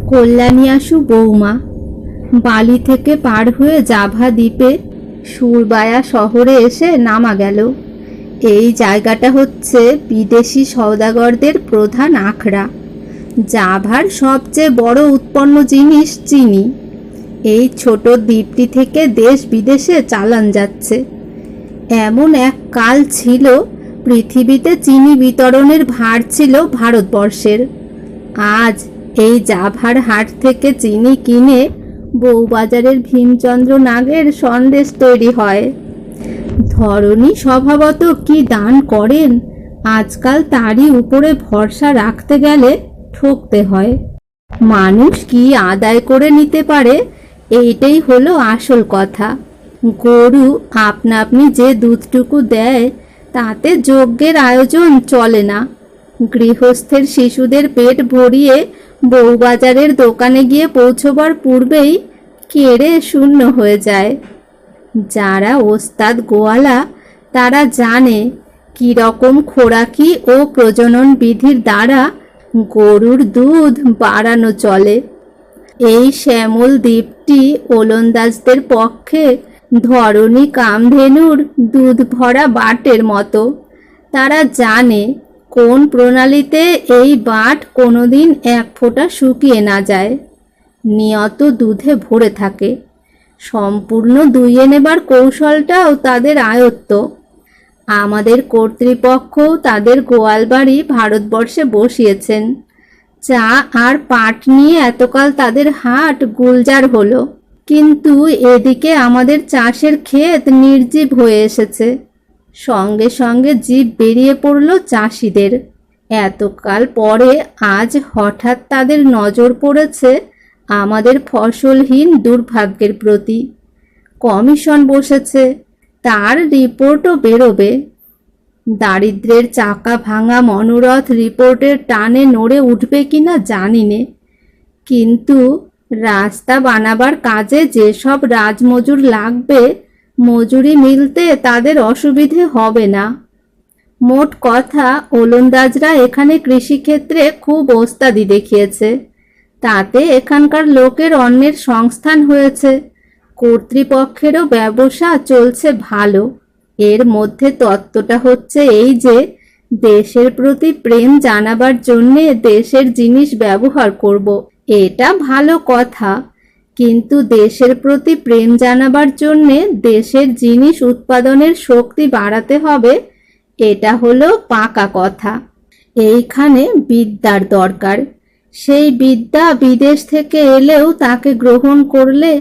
কল্যাণীয়াসু বৌমা বালি থেকে পার হয়ে জাভা দ্বীপে সুরবায়া শহরে এসে নামা গেল। এই জায়গাটা হচ্ছে বিদেশি সওদাগরদের প্রধান আখড়া। জাভার সবচেয়ে বড় উৎপন্ন জিনিস চিনি। এই ছোট দ্বীপটি থেকে দেশ বিদেশে চালান যাচ্ছে। এমন এক কাল ছিল পৃথিবীতে চিনি বিতরণের ভার ছিল ভারতবর্ষের। আজ এই জাভার হাট থেকে চিনি কিনে বউবাজারের ভীমচন্দ্র নাগের সন্দেশ তৈরি হয়। ধরণী স্বভাবত কি দান করেন, আজকাল তারই উপরে ভরসা রাখতে গেলে ঠকতে হয়। মানুষ কি আদায় করে নিতে পারে, এইটাই হলো আসল কথা। গরু আপনা আপনি যে দুধটুকু দেয় তাতে যজ্ঞের আয়োজন চলে না। গৃহস্থের শিশুদের পেট ভরিয়ে বউবাজারের দোকানে গিয়ে পৌঁছবার পূর্বেই কেড়ে শূন্য হয়ে যায়। যারা ওস্তাদ গোয়ালা তারা জানে কীরকম খোরাকি ও প্রজনন বিধির দ্বারা গরুর দুধ বাড়ানো চলে। এই শ্যামল দ্বীপটি ওলন্দাজদের পক্ষে ধরণী কামধেনুর দুধ ভরা বাটের মতো। তারা জানে কোন প্রণালীতে এই বাট কোনোদিন এক ফোঁটা শুকিয়ে না যায়, নিয়ত দুধে ভরে থাকে। সম্পূর্ণ দুইয়ে নেবার কৌশলটাও তাদের আয়ত্ত। আমাদের কর্তৃপক্ষও তাদের গোয়ালবাড়ি ভারতবর্ষে বসিয়েছেন। চা আর পাট নিয়ে এতকাল তাদের হাট গুলজার হলো, কিন্তু এদিকে আমাদের চাষের ক্ষেত নির্জীব হয়ে এসেছে। সঙ্গে সঙ্গে জীব বেরিয়ে পড়ল চাষিদের। এতকাল পরে আজ হঠাৎ তাদের নজর পড়েছে আমাদের ফসলহীন দুর্ভাগ্যের প্রতি। কমিশন বসেছে, তার রিপোর্টও বেরোবে। দারিদ্রের চাকা ভাঙা মনোরথ রিপোর্টের টানে নড়ে উঠবে কিনা জানি নে, কিন্তু রাস্তা বানাবার কাজে যেসব রাজমজুর লাগবে মজুরি মিলতে তাদের অসুবিধে হবে না। মোট কথা, ওলন্দাজরা এখানে কৃষিক্ষেত্রে খুব ওস্তাদি দেখিয়েছে। তাতে এখানকার লোকের অন্যের সংস্থান হয়েছে, কর্তৃপক্ষেরও ব্যবসা চলছে ভালো। এর মধ্যে তত্ত্বটা হচ্ছে এই যে দেশের প্রতি প্রেম জানাবার জন্যে দেশের জিনিস ব্যবহার করব, এটা ভালো কথা, কিন্তু দেশের প্রতি প্রেম জানাবার জন্যে দেশের জিনিস উৎপাদনের শক্তি বাড়াতে হবে, এটা হলো পাকা কথা। এইখানে বিদ্যার দরকার। সেই বিদ্যা বিদেশ থেকে এলেও তাকে গ্রহণ করলে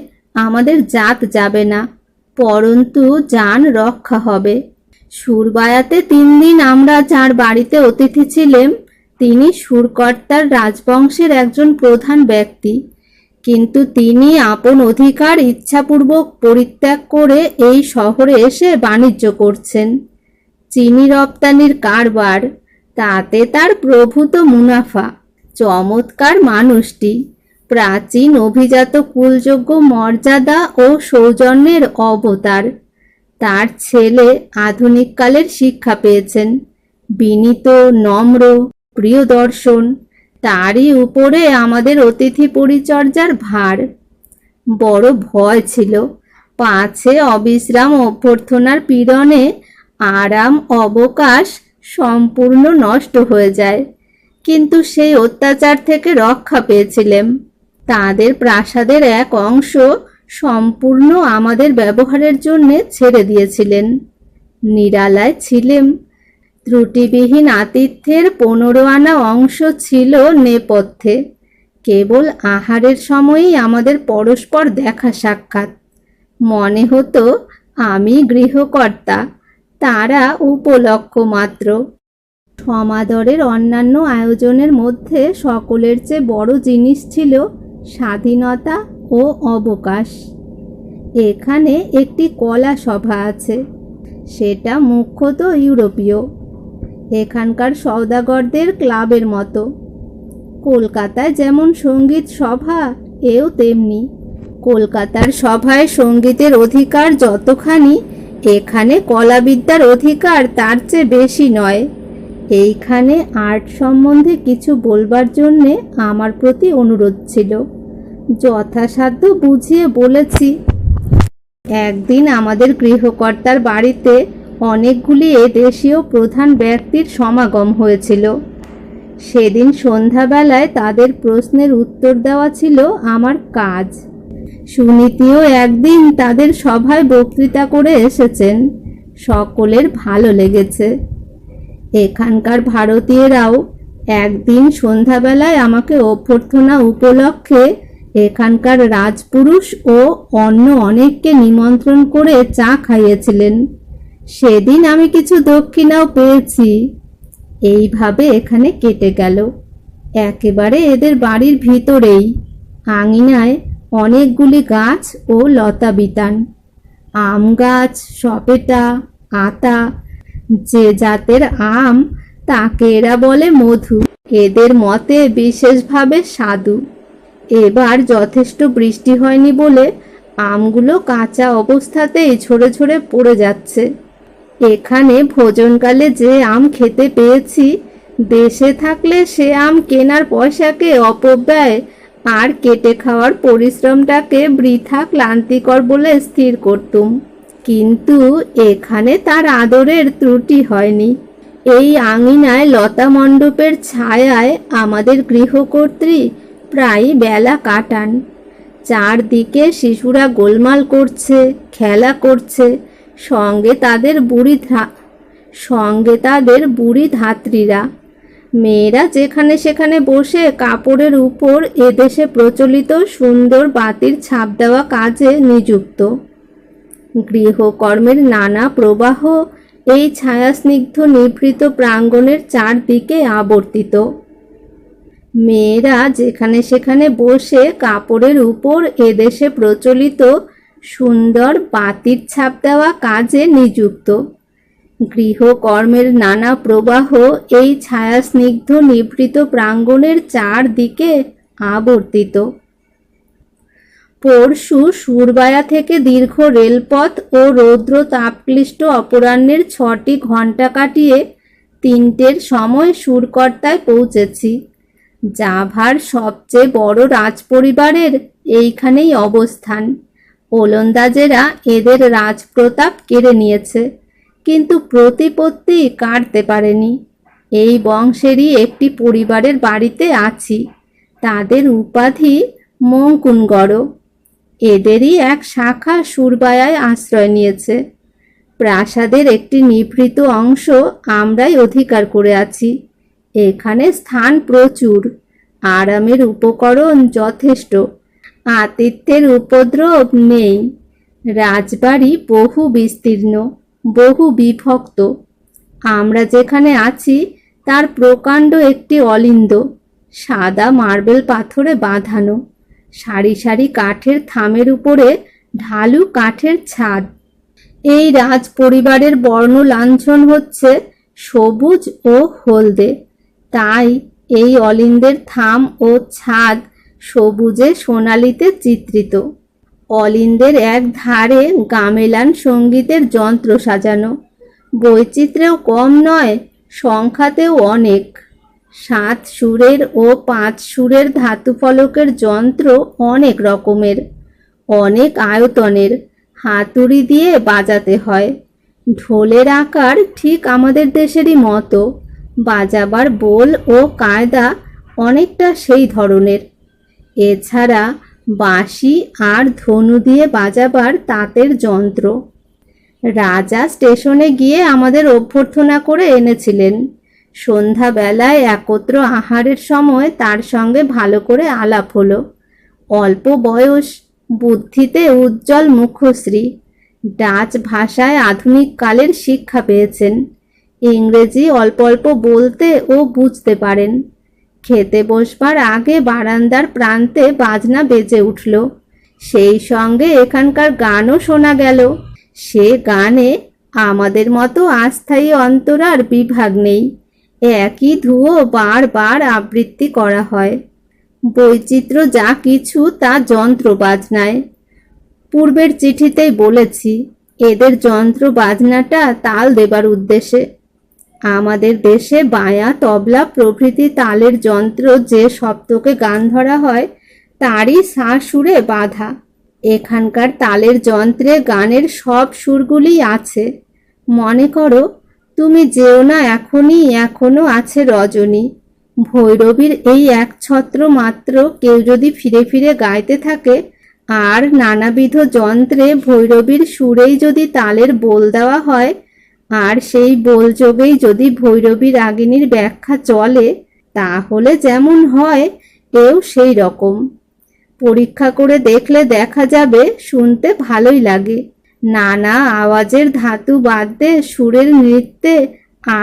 আমাদের জাত যাবে না, পরন্তু জান রক্ষা হবে। সুরবায়াতে 3 দিন আমরা যার বাড়িতে অতিথি ছিলেম তিনি সুরকর্তার রাজবংশের একজন প্রধান ব্যক্তি, কিন্তু তিনি আপন অধিকার ইচ্ছাপূর্বক পরিত্যাগ করে এই শহরে এসে বাণিজ্য করছেন। চিনি রপ্তানির কারবার, তাতে তার প্রভূত মুনাফা। চমৎকার মানুষটি, প্রাচীন অভিজাত কুলযোগ্য মর্যাদা ও সৌজন্যের অবতার। তার ছেলে আধুনিককালের শিক্ষা পেয়েছেন, বিনীত, নম্র, প্রিয়দর্শন। তারই উপরে আমাদের অতিথি পরিচর্যার ভার। বড় ভয় ছিল পাছে অবিশ্রাম অভ্যর্থনার পীড়নে আরাম অবকাশ সম্পূর্ণ নষ্ট হয়ে যায়, কিন্তু সেই অত্যাচার থেকে রক্ষা পেয়েছিলেম। তাদের প্রাসাদের এক অংশ সম্পূর্ণ আমাদের ব্যবহারের জন্য ছেড়ে দিয়েছিলেন। নিরালায় ছিলেম। ত্রুটিবিহীন আতিথ্যের 15 আনা অংশ ছিল নেপথ্যে। কেবল আহারের সময়ই আমাদের পরস্পর দেখা সাক্ষাৎ। মনে হতো আমি গৃহকর্তা, তারা উপলক্ষ মাত্র। সমাদরের অন্যান্য আয়োজনের মধ্যে সকলের চেয়ে বড় জিনিস ছিল স্বাধীনতা ও অবকাশ। এখানে একটি কলা সভা আছে, সেটা মুখ্যত ইউরোপীয়, এখানকার সওদাগরদের ক্লাবের মতো। কলকাতায় যেমন সঙ্গীত সভা, এও তেমনি। কলকাতার সভায় সঙ্গীতের অধিকার যতখানি, এখানে কলাবিদ্যার অধিকার তার চেয়ে বেশি নয়। এইখানে আর্ট সম্বন্ধে কিছু বলবার জন্যে আমার প্রতি অনুরোধ ছিল। যথাসাধ্য বুঝিয়ে বলেছি। একদিন আমাদের গৃহকর্তার বাড়িতে অনেকগুলি এদেশীয় প্রধান ব্যক্তির সমাগম হয়েছিল। সেদিন সন্ধ্যাবেলায় তাদের প্রশ্নের উত্তর দেওয়া ছিল আমার কাজ। সুনীতিও একদিন তাদের সভায় বক্তৃতা করে এসেছেন। সকলের ভালো লেগেছে। এখানকার ভারতীয়রাও একদিন সন্ধ্যাবেলায় আমাকে অভ্যর্থনা উপলক্ষে এখানকার রাজপুরুষ ও অন্য অনেককে নিমন্ত্রণ করে চা খাইয়েছিলেন। সেদিন আমি কিছু দক্ষিণাও পেয়েছি। এইভাবে এখানে কেটে গেল। একেবারে এদের বাড়ির ভিতরেই আঙিনায় অনেকগুলি গাছ ও লতা বিতান। আম গাছ, সপেটা, আতা। যে জাতের আম তাকে এরা বলে মধু। এদের মতে বিশেষভাবে স্বাদু। এবার যথেষ্ট বৃষ্টি হয়নি বলে আমগুলো কাঁচা অবস্থাতেই ঝরে ঝরে পড়ে যাচ্ছে। এখানে ভোজনকালে যে আম খেতে পেয়েছি, দেশে থাকলে সে আম কেনার পয়সাকে অপব্যয় আর কেটে খাওয়ার পরিশ্রমটাকে বৃথা ক্লান্তিকর বলে স্থির করতুম। কিন্তু এখানে তার আদরের ত্রুটি হয়নি। এই আঙিনায় লতা মণ্ডপের ছায়ায় আমাদের গৃহকর্ত্রী প্রায় বেলা কাটান। চারদিকে শিশুরা গোলমাল করছে, খেলা করছে, সঙ্গে তাদের বুড়ি ধাত্রীরা। মেয়েরা যেখানে সেখানে বসে কাপড়ের উপর এদেশে প্রচলিত সুন্দর বাতির ছাপ দেওয়া কাজে নিযুক্ত। গৃহকর্মের নানা প্রবাহ এই ছায়াস্নিগ্ধ নিভৃত প্রাঙ্গণের চারদিকে আবর্তিত। মেয়েরা যেখানে সেখানে বসে কাপড়ের উপর এদেশে প্রচলিত সুন্দর বাতির ছাপ দেওয়া কাজে নিযুক্ত। গৃহকর্মের নানা প্রবাহ এই ছায়াস্নিগ্ধ নিভৃত প্রাঙ্গণের চারদিকে আবর্তিত। পরশু সুরবায়া থেকে দীর্ঘ রেলপথ ও রৌদ্র তাপক্লিষ্ট অপরাহ্নের 6টি ঘণ্টা কাটিয়ে 3টের সময় সুরকর্তায় পৌঁছেছি। জাভার সবচেয়ে বড় রাজপরিবারের এইখানেই অবস্থান। ওলন্দাজেরা এদের রাজপ্রতাপ কেড়ে নিয়েছে, কিন্তু প্রতিপত্তি কাটতে পারেনি। এই বংশেরই একটি পরিবারের বাড়িতে আছি। তাদের উপাধি মঙ্কুনগড়। এদেরই এক শাখা সুরবায়ায় আশ্রয় নিয়েছে। প্রাসাদের একটি নিভৃত অংশ আমরাই অধিকার করে আছি। এখানে স্থান প্রচুর, আরামের উপকরণ যথেষ্ট, আতিথ্যের উপদ্রব নেই। রাজবাড়ি বহু বিস্তীর্ণ, বহু বিভক্ত। আমরা যেখানে আছি তার প্রকাণ্ড একটি অলিন্দ, সাদা মার্বেল পাথরে বাঁধানো। সারি সারি কাঠের থামের উপরে ঢালু কাঠের ছাদ। এই রাজ পরিবারের বর্ণ লাঞ্ছন হচ্ছে সবুজ ও হলদে। তাই এই অলিন্দের থাম ও ছাদ সবুজে সোনালিতে চিত্রিত। অলিন্দের এক ধারে গামেলান সঙ্গীতের যন্ত্র সাজানো। বৈচিত্র্যেও কম নয়, সংখ্যাতেও অনেক। 7 সুরের ও 5 সুরের ধাতুফলকের যন্ত্র অনেক রকমের, অনেক আয়তনের, হাতুড়ি দিয়ে বাজাতে হয়। ঢোলের আকার ঠিক আমাদের দেশেরই মতো, বাজাবার বোল ও কায়দা অনেকটা সেই ধরনের। এছাড়া বাঁশি আর ধনু দিয়ে বাজাবার তাঁতের যন্ত্র। রাজা স্টেশনে গিয়ে আমাদের অভ্যর্থনা করে এনেছিলেন। সন্ধ্যাবেলায় একত্র আহারের সময় তার সঙ্গে ভালো করে আলাপ হলো। অল্প বয়স, বুদ্ধিতে উজ্জ্বল মুখশ্রী। ডাচ ভাষায় আধুনিক কালের শিক্ষা পেয়েছেন। ইংরেজি অল্প অল্প বলতে ও বুঝতে পারেন। খেতে বসবার আগে বারান্দার প্রান্তে বাজনা বেজে উঠল। সেই সঙ্গে এখানকার গানও শোনা গেল। সে গানে আমাদের মতো অস্থায়ী অন্তরার বিভাগ নেই। একই ধুয়ো বারবার আবৃত্তি করা হয়। বৈচিত্র্য যা কিছু তা যন্ত্র বাজনায়। পূর্বের চিঠিতেই বলেছি, এদের যন্ত্র বাজনাটা তাল দেবার উদ্দেশ্যে। আমাদের দেশে বায়া, তবলা প্রভৃতি তালের যন্ত্র যে সপ্তকে গান ধরা হয় তারই সা সুরে বাঁধা। এখানকার তালের যন্ত্রে গানের সব সুরগুলি আছে। মনে করো তুমি যেও না এখনই, এখনো আছে রজনী। ভৈরবীর এই এক ছত্র মাত্র কেউ যদি ফিরে ফিরে গাইতে থাকে আর নানাবিধ যন্ত্রে ভৈরবীর সুরেই যদি তালের বোল দেওয়া হয় আর সেই বোল যোগেই যদি ভৈরবী রাগিনীর ব্যাখ্যা চলে, তাহলে যেমন হয় এও সেই রকম। পরীক্ষা করে দেখলে দেখা যাবে শুনতে ভালোই লাগে। নানা আওয়াজের ধাতু বাদ্যে সুরের নৃত্যে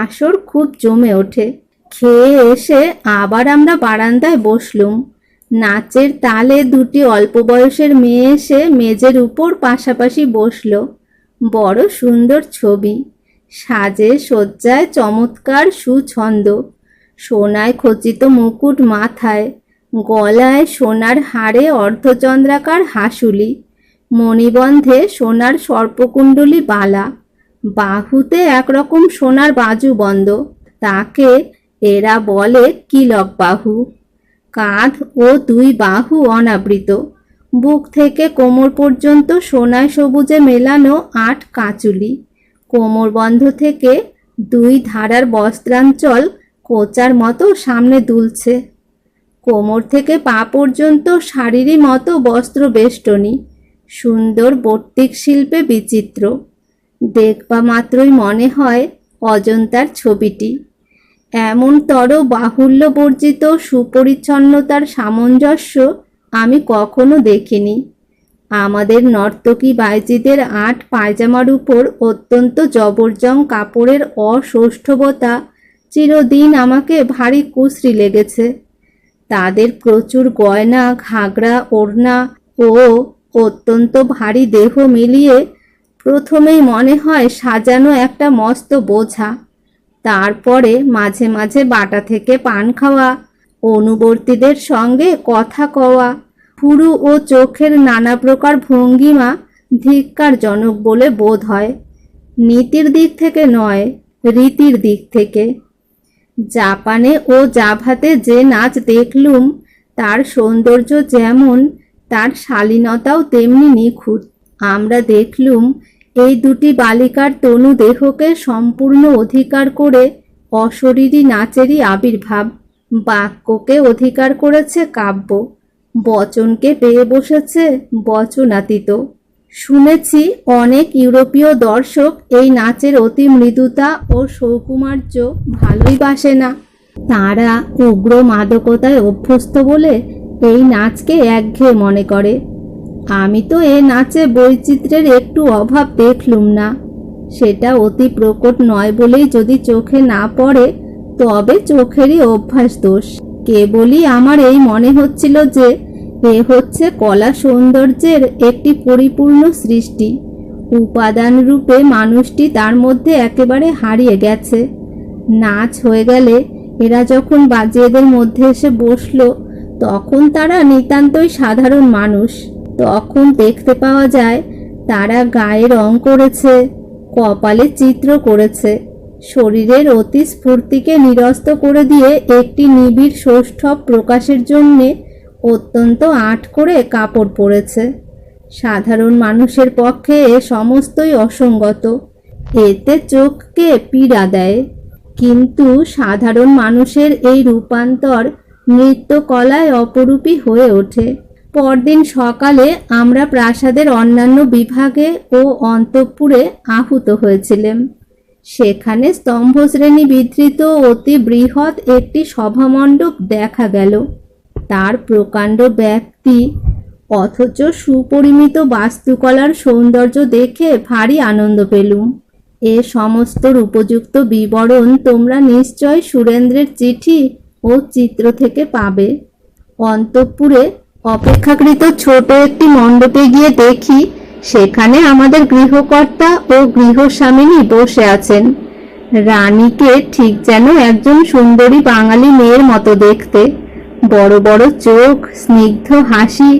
আসর খুব জমে ওঠে। খেয়ে এসে আবার আমরা বারান্দায় বসলুম। নাচের তালে দুটি অল্প বয়সের মেয়ে এসে মেজের উপর পাশাপাশি বসল। বড় সুন্দর ছবি, সাজে সজ্জায় চমৎকার সুছন্দ, সোনায় খচিত মুকুট মাথায়, গলায় সোনার হাড়ে অর্ধচন্দ্রাকার হাসুলি, মণিবন্ধে সোনার সর্পকুণ্ডলী বালা, বাহুতে একরকম সোনার বাজুবন্ধ, তাকে এরা বলে কিলক বাহু। কাঁধ ও দুই বাহু অনাবৃত, বুক থেকে কোমর পর্যন্ত সোনায় সবুজে মেলানো 8 কাঁচুলি, কোমরবন্ধ থেকে 2 ধারার বস্ত্রাঞ্চল কোচার মতো সামনে দুলছে। কোমর থেকে পা পর্যন্ত শাড়িরই মতো বস্ত্র বেষ্টনী, সুন্দর বর্তিক শিল্পে বিচিত্র। দেখবা মাত্রই মনে হয় অজন্তার ছবিটি। এমনতর বাহুল্য বর্জিত সুপরিচ্ছন্নতার সামঞ্জস্য আমি কখনো দেখিনি। আমাদের নর্তকী বাইজিদের 8 পায়জামার উপর অত্যন্ত জবরজং কাপড়ের অসৌষ্ঠবতা চিরদিন আমাকে ভারী কুশ্রী লেগেছে। তাদের প্রচুর গয়না, ঘাগরা, ওড়না ও অত্যন্ত ভারী দেহ মিলিয়ে প্রথমেই মনে হয় সাজানো একটা মস্ত বোঝা। তারপরে মাঝে মাঝে বাটা থেকে পান খাওয়া, অনুবর্তীদের সঙ্গে কথা কওয়া, ভুরু ও চোখের নানা প্রকার ভঙ্গিমা ধিক্কারজনক বলে বোধ হয়। নীতির দিক থেকে নয়, রীতির দিক থেকে। জাপানে ও জাভাতে যে নাচ দেখলুম তার সৌন্দর্য যেমন, তার শালীনতাও তেমনি নিখুঁত। আমরা দেখলুম এই দুটি বালিকার তনু দেহকে সম্পূর্ণ অধিকার করে অশরীরী নাচেরই আবির্ভাব। বাক্যকে অধিকার করেছে কাব্য, বচনকে পেয়ে বসেছে বচনাতীত। শুনেছি অনেক ইউরোপীয় দর্শক এই নাচের অতি মৃদুতা ও সৌকুমার্য ভালোই বাসে না। তারা উগ্র মাদকতায় অভ্যস্ত বলে এই নাচকে একঘেয়ে মনে করে। আমি তো এ নাচে বৈচিত্র্যের একটু অভাব দেখলুম না। সেটা অতি প্রকট নয় বলেই যদি চোখে না পড়ে তবে চোখেরই অভ্যাস দোষ। কেবলই আমার এই মনে হচ্ছিল যে এ হচ্ছে কলা সৌন্দর্যের একটি পরিপূর্ণ সৃষ্টি। উপাদান রূপে মানুষটি তার মধ্যে একেবারে হারিয়ে গেছে। নাচ হয়ে গেলে এরা যখন বাজিয়েদের মধ্যে এসে বসলো তখন তারা নিতান্তই সাধারণ মানুষ। তখন দেখতে পাওয়া যায় তারা গায়ে রং করেছে, কপালে চিত্র করেছে, শরীরের অতি স্ফূর্তিকে নিরস্ত করে দিয়ে একটি নিবিড় সৌষ্ঠব প্রকাশের জন্যে অত্যন্ত আঁট করে কাপড় পরেছে। সাধারণ মানুষের পক্ষে এ সমস্তই অসঙ্গত, এতে চোখকে পীড়া দেয়। কিন্তু সাধারণ মানুষের এই রূপান্তর নৃত্যকলায় অপরূপী হয়ে ওঠে। পরদিন সকালে আমরা প্রাসাদের অন্যান্য বিভাগে ও অন্তঃপুরে আহুত হয়েছিলাম। সেখানে স্তম্ভশ্রেণী বিধৃত অতি বৃহৎ একটি সভামণ্ডপ দেখা গেল। তার প্রকাণ্ড ব্যাপ্তি অথচ সুপরিমিত বাস্তুকলার সৌন্দর্য দেখে ভারী আনন্দ পেলুম। এ সমস্তর উপযুক্ত বিবরণ তোমরা নিশ্চয় সুরেন্দ্রের চিঠি ও চিত্র থেকে পাবে। অন্তঃপুরে অপেক্ষাকৃত ছোট একটি মণ্ডপে গিয়ে দেখি সেখানে আমাদের গৃহকর্তা ও গৃহস্বামিনী বসে আছেন। রানীকে ঠিক যেন একজন সুন্দরী বাঙালি মেয়ের মতো দেখতে। বড় বড় চোখ, স্নিগ্ধ হাসি,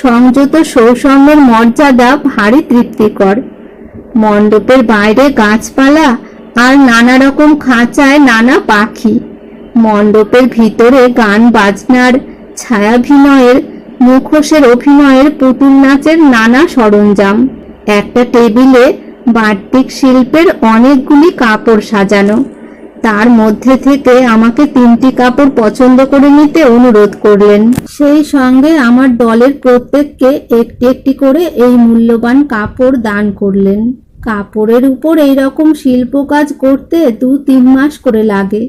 সংযত সৌসম্যের মর্যাদা ভারী তৃপ্তিকর। মণ্ডপের বাইরে গাছপালা আর নানা রকম খাঁচায় নানা পাখি। মণ্ডপের ভিতরে গান বাজনার, ছায়াভিনয়ের, মুখোশের অভিনয়ের, পুতুল নাচের নানা সরঞ্জাম। একটা টেবিলে বাটিক শিল্পের অনেকগুলি কাপড় সাজানো। তার মধ্যে থেকে আমাকে 3টি কাপড় পছন্দ করে নিতে অনুরোধ করলেন। সেই সঙ্গে আমার দলের প্রত্যেককে একটি একটি করে এই মূল্যবান কাপড় দান করলেন। কাপড়ের উপর এইরকম শিল্প কাজ করতে 2-3 মাস করে লাগে।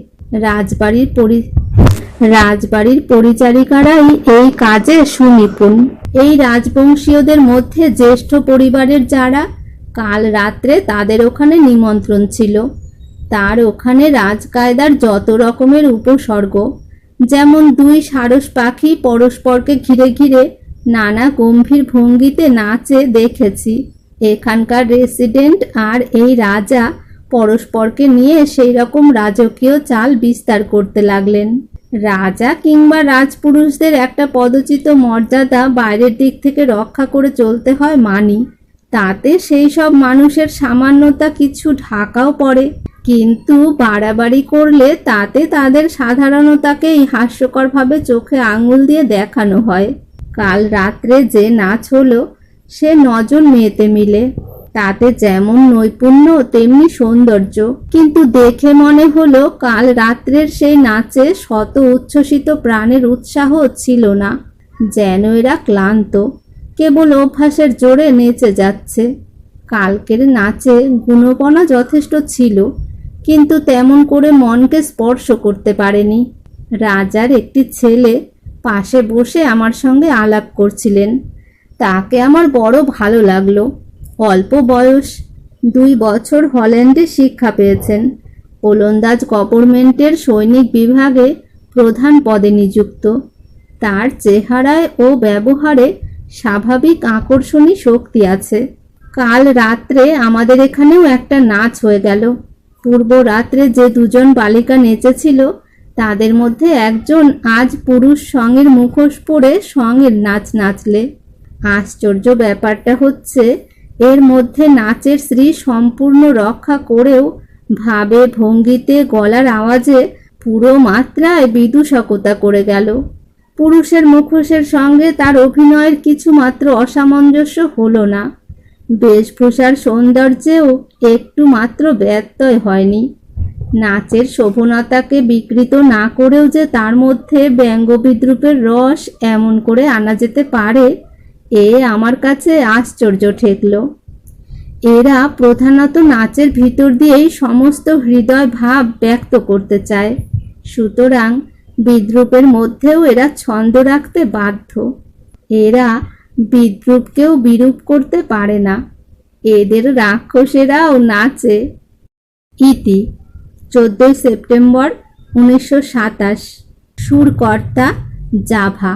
রাজবাড়ির পরিচারিকারাই এই কাজে সুনিপুণ। এই রাজবংশীয়দের মধ্যে জ্যেষ্ঠ পরিবারের যারা, কাল রাত্রে তাদের ওখানে নিমন্ত্রণ ছিল। তার ওখানে রাজকায়দার যত রকমের উপসর্গ, যেমন 2 সারস পাখি পরস্পরকে ঘিরে ঘিরে নানা গম্ভীর ভঙ্গিতে নাচে দেখেছি। এখানকার রেসিডেন্ট আর এই রাজা পরস্পরকে নিয়ে সেই রকম রাজকীয় চাল বিস্তার করতে লাগলেন। রাজা কিংবা রাজপুরুষদের একটা পদচিত মর্যাদা বাইরের দিক থেকে রক্ষা করে চলতে হয় মানি। তাতে সেই সব মানুষের সামান্যতা কিছু ঢাকাও পড়ে, কিন্তু বাড়াবাড়ি করলে তাতে তাদের সাধারণতাকেই হাস্যকরভাবে চোখে আঙুল দিয়ে দেখানো হয়। কাল রাত্রে যে নাচ হলো সে 9 জন মেয়েতে মিলে। তাতে যেমন নৈপুণ্য তেমনি সৌন্দর্য, কিন্তু দেখে মনে হলো কাল রাত্রের সেই নাচে শত উচ্ছ্বসিত প্রাণের উৎসাহ ছিল না। যেন এরা ক্লান্ত, কেবল অভ্যাসের জোরে নেচে যাচ্ছে। কালকের নাচে গুণপনা যথেষ্ট ছিল, কিন্তু তেমন করে মনকে স্পর্শ করতে পারেনি। রাজার একটি ছেলে পাশে বসে আমার সঙ্গে আলাপ করছিলেন। তাকে আমার বড় ভালো লাগলো। অল্প বয়স, 2 বছর হল্যান্ডে শিক্ষা পেয়েছেন। ওলন্দাজ গভর্নমেন্টের সৈনিক বিভাগে প্রধান পদে নিযুক্ত। তার চেহারায় ও ব্যবহারে স্বাভাবিক আকর্ষণী শক্তি আছে। কাল রাত্রে আমাদের এখানেও একটা নাচ হয়ে গেল। পূর্ব রাত্রে যে 2 জন বালিকা নেচেছিল তাদের মধ্যে একজন আজ পুরুষ সঙ্গের মুখোশ পরে সঙ্গের নাচ নাচলে। আশ্চর্য ব্যাপারটা হচ্ছে, এর মধ্যে নাচের শ্রী সম্পূর্ণ রক্ষা করেও ভাবে, ভঙ্গিতে, গলার আওয়াজে পুরো মাত্রায় বিদূষকতা করে গেল। পুরুষের মুখোশের সঙ্গে তার অভিনয়ের কিছু মাত্র অসামঞ্জস্য হলো না। বেশভূষার সৌন্দর্যেও একটু মাত্র ব্যত্যয় হয়নি। নাচের শোভনতাকে বিকৃত না করেও যে তার মধ্যে ব্যঙ্গ বিদ্রুপের রস এমন করে আনা যেতে পারে, এ আমার কাছে আশ্চর্য ঠেকল। এরা প্রধানত নাচের ভিতর দিয়েই সমস্ত হৃদয় ভাব ব্যক্ত করতে চায়, সুতরাং বিদ্রুপের মধ্যেও এরা ছন্দ রাখতে বাধ্য। এরা বিদ্রুপকেও বিরূপ করতে পারে না। এদের রাক্ষসেরাও নাচে। ইতি 14 সেপ্টেম্বর 1927। সুরকর্তা জাভা।